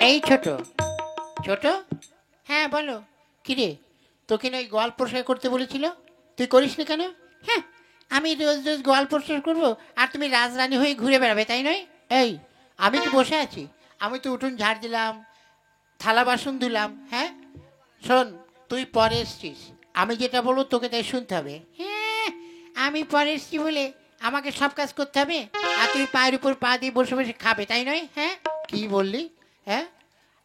এই ছোট ছোট, হ্যাঁ বলো। কিরে, তোকে না ওই গোয়াল পরিষ্কার করতে বলেছিল, তুই করিস না কেন? হ্যাঁ, আমি রোজ রোজ গোয়াল পরিষ্কার করবো আর তুমি রাজরানী হয়ে ঘুরে বেড়াবে, তাই নয়? এই, আমি তো বসে আছি, আমি তো উঠোন ঝাড় দিলাম, থালা বাসন ধুলাম। হ্যাঁ শোন, তুই পরে এসছিস, আমি যেটা বলবো তোকে তাই শুনতে হবে। হ্যাঁ, আমি পরে এসছি বলে আমাকে সব কাজ করতে হবে, আর তুই পায়ের উপর পা দিয়ে বসে বসে খাবে, তাই নয়? হ্যাঁ, কি বললি? হ্যাঁ,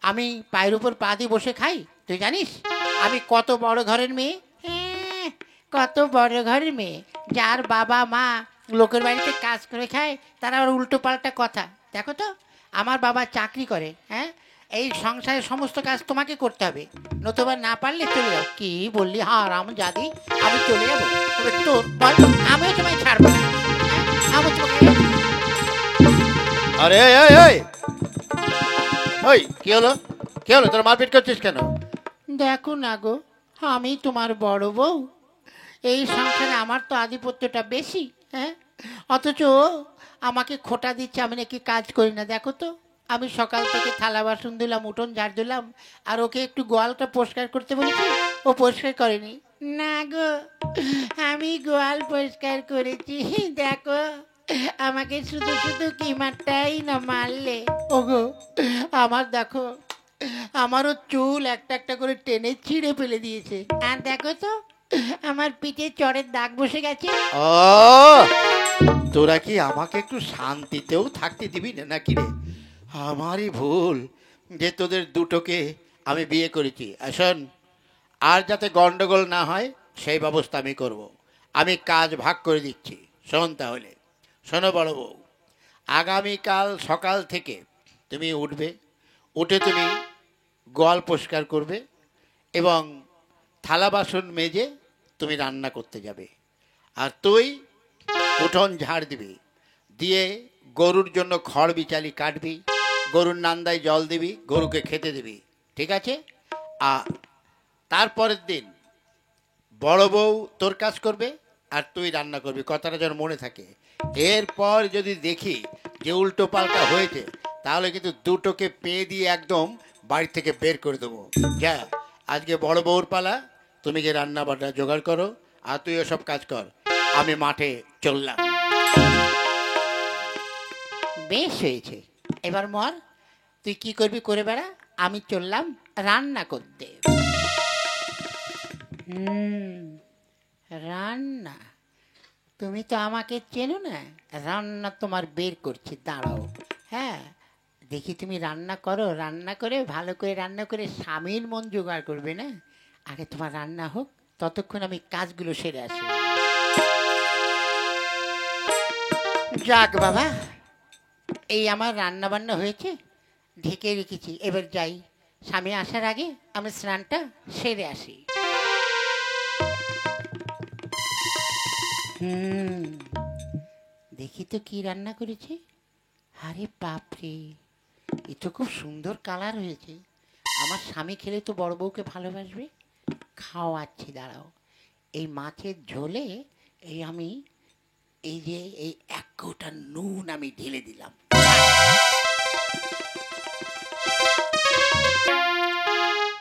আমি পায়ের উপর পা দিয়ে বসে খাই? তুই জানিস আমি কত বড় ঘরের মেয়ে? হ্যাঁ, কত বড় ঘরের মেয়ে, যার বাবা মা লোকের বাড়িতে কাজ করে খায়, তারা আবার উল্টো পাল্টা কথা। দেখো তো, আমার বাবা চাকরি করে। হ্যাঁ, এই সংসারের সমস্ত কাজ তোমাকে করতে হবে, নতুবা না পারলে চলে যাও। কি বললি? হারাম জাদি, আমি চলে যাবো? তবে তোর বল, আমিও তোমায় ছাড়বো না। আমি তোমাকে আরে এই এই এই ওই কি হলো? কি হলো, তোর মারপিট করছিস কেন? দেখো না গো, আমি তোমার বড় বউ, এই সংসারে আমার তো আধিপত্যটা বেশি। হ্যাঁ, অথচ ও আমাকে খোঁটা দিচ্ছে আমি নাকি কাজ করি না। দেখো তো, আমি সকাল থেকে থালা বাসন দিলাম, উঠোন ঝাড় দিলাম, আর ওকে একটু গোয়ালটা পরিষ্কার করতে বলেছি, ও পরিষ্কার করেনি। না গো, আমি গোয়াল পরিষ্কার করেছি। দেখো, আমাকে শুধু শুধু কি মারটাই না মারলে। ওগো, আমার দেখো, আমারও চুল একটা একটা করে টেনে ছিঁড়ে ফেলে দিয়েছে, আর দেখো তো আমার পিঠে চড়ের দাগ বসে গেছে। ও, তোরা কি আমাকে একটু শান্তিতেও থাকতে দিবি না নাকি রে? আমারই ভুল যে তোদের দুটোকে আমি বিয়ে করেছি। শোন, আর যাতে গন্ডগোল না হয় সেই ব্যবস্থা আমি করব। আমি কাজ ভাগ করে দিচ্ছি। শোন তাহলে, শোনো বড় বউ, আগামীকাল সকাল থেকে তুমি উঠবে, উঠে তুমি গোয়াল পরিষ্কার করবে এবং থালা বাসন মেজে তুমি রান্না করতে যাবে। আর তুই উঠোন ঝাড় দিবি, দিয়ে গরুর জন্য খড় বিচালি কাটবি, গরুর নান্দায় জল দিবি, গরুকে খেতে দিবি। ঠিক আছে? আর তারপরের দিন বড় বউ তোর কাজ করবে আর তুই রান্না করবি, কথাটা যেন মনে থাকে। এরপর যদি দেখি যে উল্টো পাল্টা হয়েছে, তাহলে কিন্তু দুটোকে পেয়ে দিয়ে একদম বাড়ি থেকে বের করে দেবো। যা, আজকে বড় বউর পালা, তুমি যে রান্না বান্না জোগাড় করো, আর তুই ওসব কাজ কর, আমি মাঠে চললাম। বেশ হয়েছে, এবার মর, তুই কি করবি করে বেড়া, আমি চললাম রান্না করতে। রান্না, তুমি তো আমাকে চেনো না, রান্না তোমার বের করছি, দাঁড়াও। হ্যাঁ, দেখি তুমি রান্না করো, রান্না করে ভালো করে রান্না করে স্বামীর মন জোগাড় করবে না। আগে তোমার রান্না হোক, ততক্ষণ আমি কাজগুলো সেরে আসি। যাক বাবা, এই আমার রান্না বান্না হয়েছে, ঢেকে রেখেছি, এবার যাই, স্বামী আসার আগে আমি স্নানটা সেরে আসি। দেখি তো কি রান্না করেছে। আরে বাপরে, এ তো খুব সুন্দর কালার হয়েছে, আমার স্বামী খেলে তো বড় বউকে ভালোবাসবে। খাওয়াচ্ছি, দাঁড়াও। এই মাছের ঝোলে এই আমি এই যে এই এক কৌটা নুন আমি ঢেলে দিলাম।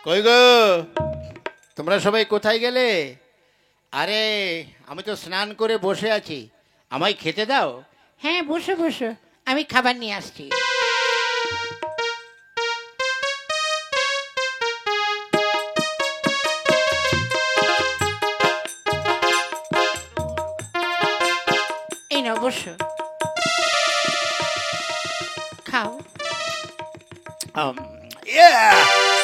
কই গো, তোমরা সবাই কোথায় গেলে? আরে, আমি তো স্নান করে বসে আছি, আমায় খেতে দাও। হ্যাঁ, বসো বসো, আমি খাবার নিয়ে আসছি। এই নাও, বসো, খাও। আম, ইয়া!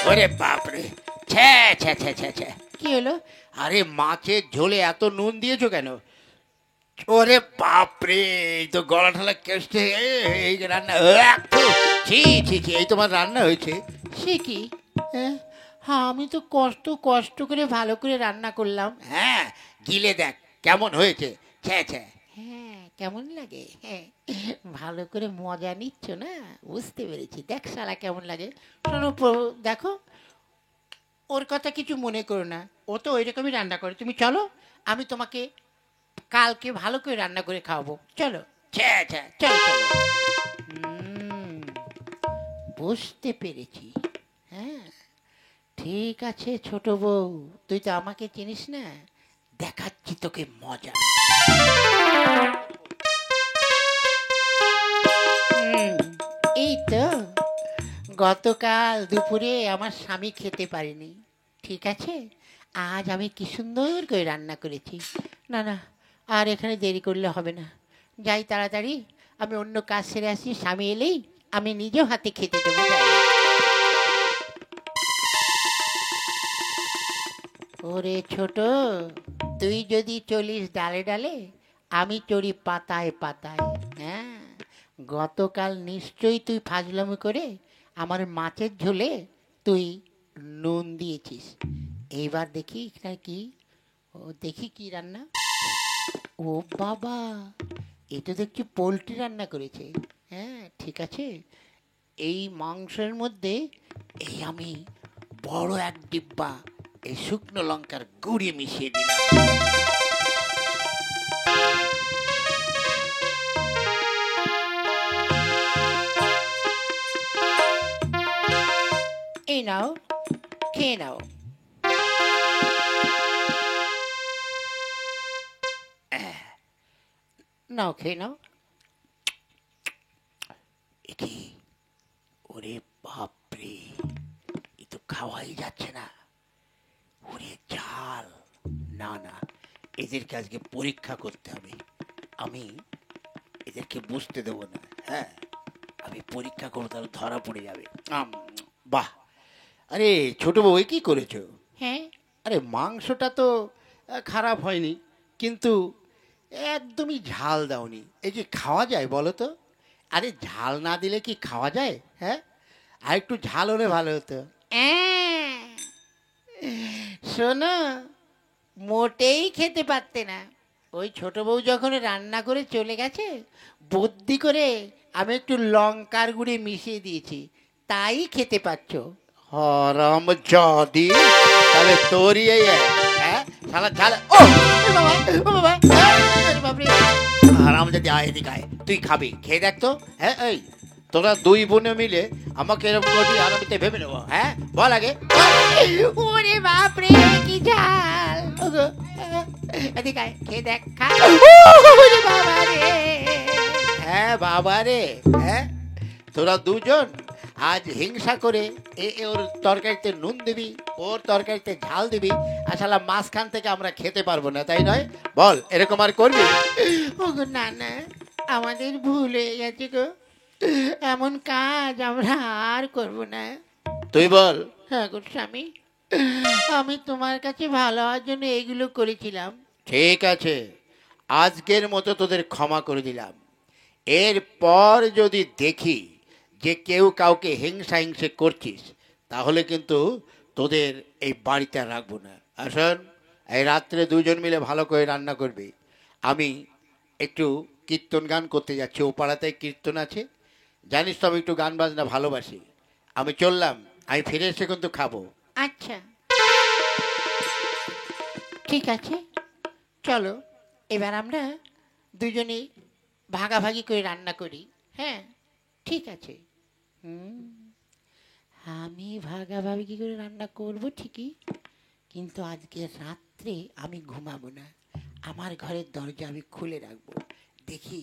ওরে বাপরে, ছ্যা ছ্যা ছ্যা ছ্যা ছ্যা! কি হলো? আরে, মাছের ঝোলে এত নুন দিয়েছো কেন? ওরে বাপরে, এই তো গলা ঠলা কেষ্টে, এই যে রান্না, ছি ছি ছি, এই তোমার রান্না হয়েছে? সে কি? হ্যাঁ, হ্যাঁ, আমি তো কষ্ট কষ্ট করে ভালো করে রান্না করলাম। হ্যাঁ, গিলে দেখ কেমন হয়েছে। ছ্যা ছ্যা! হ্যাঁ, কেমন লাগে? হ্যাঁ, ভালো করে মজা নিচ্ছ না, বুঝতে পেরেছি। দেখ শালা কেমন লাগে। শোনো, দেখো, ওর কথা কিছু মনে করো না, ও তো ওই রকমই রান্না করে। তুমি চলো, আমি তোমাকে কালকে ভালো করে রান্না করে খাওয়াবো। চলো। ছ্যা ছ্যা! চলো চলো। বুঝতে পেরেছি। হ্যাঁ, ঠিক আছে ছোট বউ, তুই তো আমাকে চিনিস না, দেখাচ্ছি তোকে মজা। হুম, এই তো গতকাল দুপুরে আমার স্বামী খেতে পারেনি, ঠিক আছে, আজ আমি কি সুন্দর করে রান্না করেছি। না না, আর এখানে দেরি করলে হবে না, যাই তাড়াতাড়ি, আমি অন্য কাজ সেরে আসি, স্বামী এলেই আমি নিজেও হাতে খেতে দেবো। যাই। ওরে ছোট, তুই যদি চলিস ডালে ডালে, আমি চড়ি পাতায় পাতায়। হ্যাঁ, গতকাল নিশ্চয়ই তুই ফাজলামি করে আমার মাছের ঝোলে তুই নুন দিয়েছিস। এইবার দেখি এটা কি, ও দেখি কি রান্না। ও বাবা, এ তো দেখছি পোলট্রি রান্না করেছে। হ্যাঁ ঠিক আছে, এই মাংসের মধ্যে এই আমি বড় এক ডিব্বা এই শুকনো লঙ্কার গুঁড়ি মিশিয়ে দিলাম। এই নাও, খেয়ে নাও। নাও খেয়ে নাও। একি, ওরে বাপরে, এ তো খাওয়াই যাচ্ছে না। ওরে ঝাল, না না, এদেরকে আজকে পরীক্ষা করতে হবে। আমি এদেরকে বুঝতে দেবো না। হ্যাঁ, আমি পরীক্ষা করবো, তাহলে ধরা পড়ে যাবে। বাহ, আরে ছোট বউ, এ কি করেছো? হ্যাঁ, আরে মাংসটা তো খারাপ হয়নি, কিন্তু একদমই ঝাল দাওনি। এই যে খাওয়া যায় বলো তো? আরে ঝাল না দিলে কি খাওয়া যায়? হ্যাঁ, আর একটু ঝাল হলে ভালো হতো। শোনো, মোটেই খেতে পারতে না। ওই ছোট বউ যখন রান্না করে চলে গেছে, বুদ্ধি করে আমি একটু লঙ্কার গুঁড়ি মিশিয়ে দিয়েছি, তাই খেতে পাচ্ছ। হরাম জাদি, তাহলে তোরই এই হ্যাঁ শালা ঝাল। ও বাবা, ও বাবা, বাপরে, হারাম যদি আয় এদিকে আয়, তুই খাবি, খেয়ে দেখ তো। হ্যাঁ, এই তোরা দুই বোনে মিলে আমাকে এরকম করবি আর আমি তো ভেবে নেবো। হ্যাঁ বল আগে। ওরে বাপরে, কি ঝাল। ওগো, এদিকে আয়, খেয়ে দেখ, খা। ওরে বাবা রে। হ্যাঁ বাবা রে, হ্যাঁ তোরা দুজন আজ হিংসা করে ওর তরকারিতে নুন দিবি, ওর তরকারিতে ঝাল দিবি, আর শালা মাঝখান থেকে আমরা খেতে পারবো না, তাই নয়? বল, এরকম আর করবি? ওগো না না, আমাদের ভুল হয়ে গেছে গো, এমন কাজ আমরা আর করব না। তুই বল। হ্যাঁ গো স্বামী, আমি তোমার কাছে ভালো হওয়ার জন্য এইগুলো করেছিলাম। ঠিক আছে, আজকের মতো তোদের ক্ষমা করে দিলাম। এরপর যদি দেখি যে কেউ কাউকে হিংসা হিংসে করছিস, তাহলে কিন্তু তোদের এই বাড়িতে রাখবো না। আসুন, এই রাত্রে দুজন মিলে ভালো করে রান্না করবি। আমি একটু কীর্তন গান করতে যাচ্ছি, ও পাড়াতে কীর্তন আছে, জানিস তো আমি একটু গান বাজনা ভালোবাসি। আমি চললাম, আমি ফিরে এসে কিন্তু খাবো। আচ্ছা ঠিক আছে, চলো এবার আমরা দুজনেই ভাগাভাগি করে রান্না করি। হ্যাঁ ঠিক আছে। আমি ভাগাভাগি করে রান্না করব ঠিকই, কিন্তু আজকে রাত্রে আমি ঘুমাবো না, আমার ঘরের দরজা আমি খুলে রাখবো, দেখি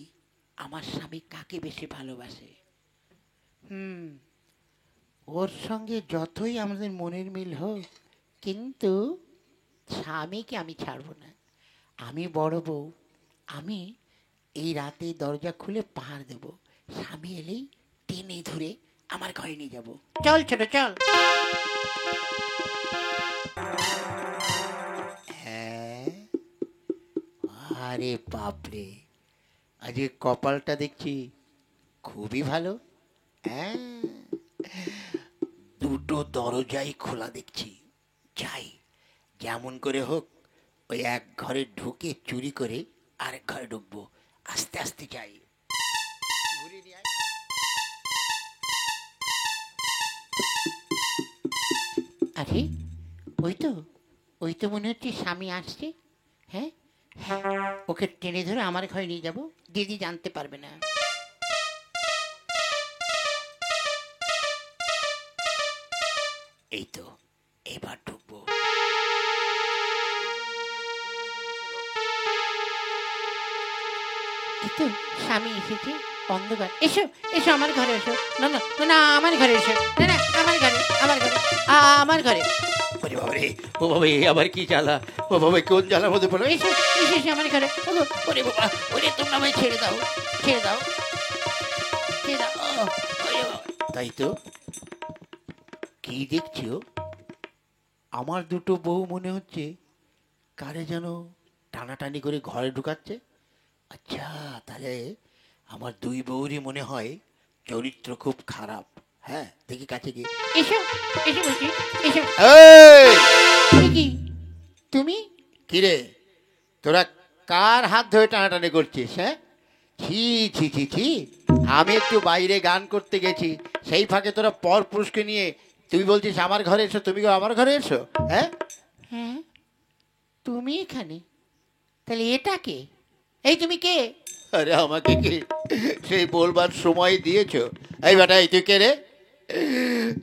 আমার স্বামী কাকে বেশি ভালোবাসে। ওর সঙ্গে যতই আমাদের মনের মিল হোক, কিন্তু স্বামীকে আমি ছাড়বো না। আমি বড় বউ, আমি এই রাতে দরজা খুলে পাহাড় দেব, স্বামী এলেই টেনে ধরে আমার ঘরে নিয়ে যাব। চল ছোট চল। হ্যাঁ, আরে বাপরে, আজকে কপালটা দেখছি খুবই ভালো। হ্যাঁ, দুটো দরজাই খোলা দেখছি। যাই, যেমন করে হোক ওই এক ঘরে ঢুকে চুরি করে আরেক ঘরে ঢুকবো। আস্তে আস্তে যাই। আরে ওই তো মনে হচ্ছে স্বামী আসছে। হ্যাঁ হ্যাঁ, ওকে টেনে ধরে আমার ঘরে নিয়ে যাব, দিদি জানতে পারবে না। এই তো, এবার ঢুকবো। এই তো স্বামী এসেছে, অন্ধকার। এসো এসো আমার ঘরে এসো। না না না না, আমার ঘরে এসো। না না, আমার ঘরে, আমার ঘরে, আমার ঘরে। ওরে বাবা রে, ও বাবা, এ আবার কি জ্বালা! ও বাবা, কোন জ্বালার মধ্যে পড়লো! এসো এসো এসো আমার ঘরে। ওগো, ওরে বাবা, ওরে তোমরা আমায় ছেড়ে দাও, ছেড়ে দাও, ছেড়ে দাও। ওরে বাবা। তাই তো, কি দেখছো? আমার দুটো বউ মনে হচ্ছে কারে যেন টানাটানি করে ঘরে ঢুকাচ্ছে। আচ্ছা, তাহলে আমার দুই বউরই মনে হয় চরিত্র খুব খারাপ। হ্যাঁ, দেখি কাছে গিয়ে। এসো এসো বলছি, এসো। এই, এ কি তুমি? কিরে, তোরা কার হাত ধরে টানাটানি করছিস? হ্যাঁ, ছি ছি ছি ছি! আমি একটু বাইরে গান করতে গেছি, সেই ফাঁকে তোরা পর পুরুষকে নিয়ে তুই বলছিস আমার ঘরে এসো, তুমি আমার ঘরে এসো। হ্যাঁ, হ্যাঁ, তুমি এখানে? তাহলে এটা কে? এই তুমি কে? আরে আমাকে কি সেই বলবার সময় দিয়েছো? এই বেটা, এই তুই কে রে?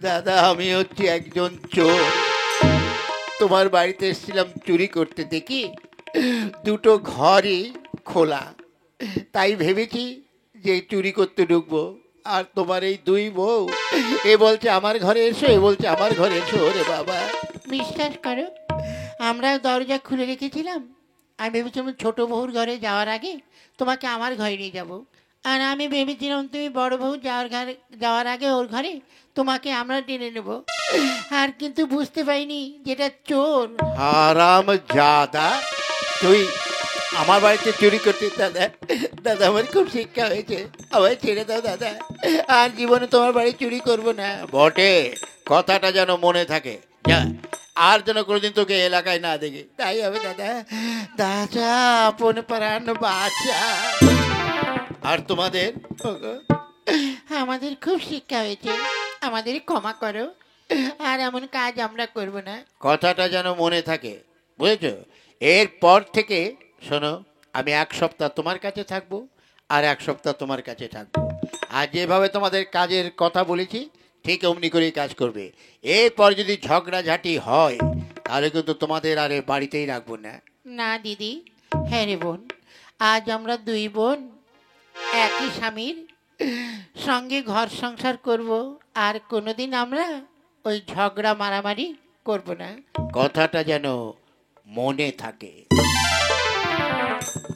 দাদা, আমি হচ্ছি একজন চোর। তোমার বাড়িতে এসেছিলাম চুরি করতে, দেখি দুটো ঘরই খোলা, তাই ভেবেছি যে চুরি করতে ঢুকবো। আর তোমার এই দুই বউ, এ বলছে আমার ঘরে এসো, এ বলছে আমার ঘরে এসো। ওরে বাবা! বিশ্বাস করো, আমরা দরজা খুলে রেখেছিলাম। আমি ভেবেছিলাম ছোট বউর ঘরে যাওয়ার আগে তোমাকে আমার ঘরে নিয়ে যাব। আর আমি ভেবেছিলাম তুমি বড় বউ যাওয়ার আগে ওর ঘরে তোমাকে আমরা টেনে নেব। আর কিন্তু বুঝতে পারিনি যেটা চোর। হারাম জাদা, তুই আমার বাড়িতে চুরি করতে! দাদা, দাদা, আমার খুব শিক্ষা হয়েছে, আমায় ছেড়ে দাও দাদা। আর জীবনে তোমার বাড়ি চুরি করব না। বটে, কথাটা যেন মনে থাকে। যা, আর যেন কোনোদিন তোকে এলাকায় না দেখি। তাই হবে দাদা। দাদা, আপন প্রাণ বাঁচা। আর তোমাদের? আমাদের খুব শিক্ষা হয়েছে, আমাদের ক্ষমা করো। আর এমন কাজ আমরা করব না। কথাটা যেন মনে থাকে, বুঝেছো? এরপর থেকে শোনো, আমি 1 সপ্তাহ তোমার কাছে থাকবো, আর 1 সপ্তাহ তোমার কাছে থাকবো। আর যেভাবে তোমাদের কাজের কথা বলেছি, ঠিক অমনি করেই কাজ করবে। এরপর যদি ঝগড়াঝাটি হয়, তাহলে কিন্তু তোমাদের আর এ বাড়িতেই রাখবো না। না দিদি, হ্যাঁ রে বোন, আজ আমরা দুই বোন একই স্বামীর সঙ্গে ঘর সংসার করব। আর কোনোদিন আমরা ওই ঝগড়া মারামারি করব না। কথাটা যেন মনে থাকে।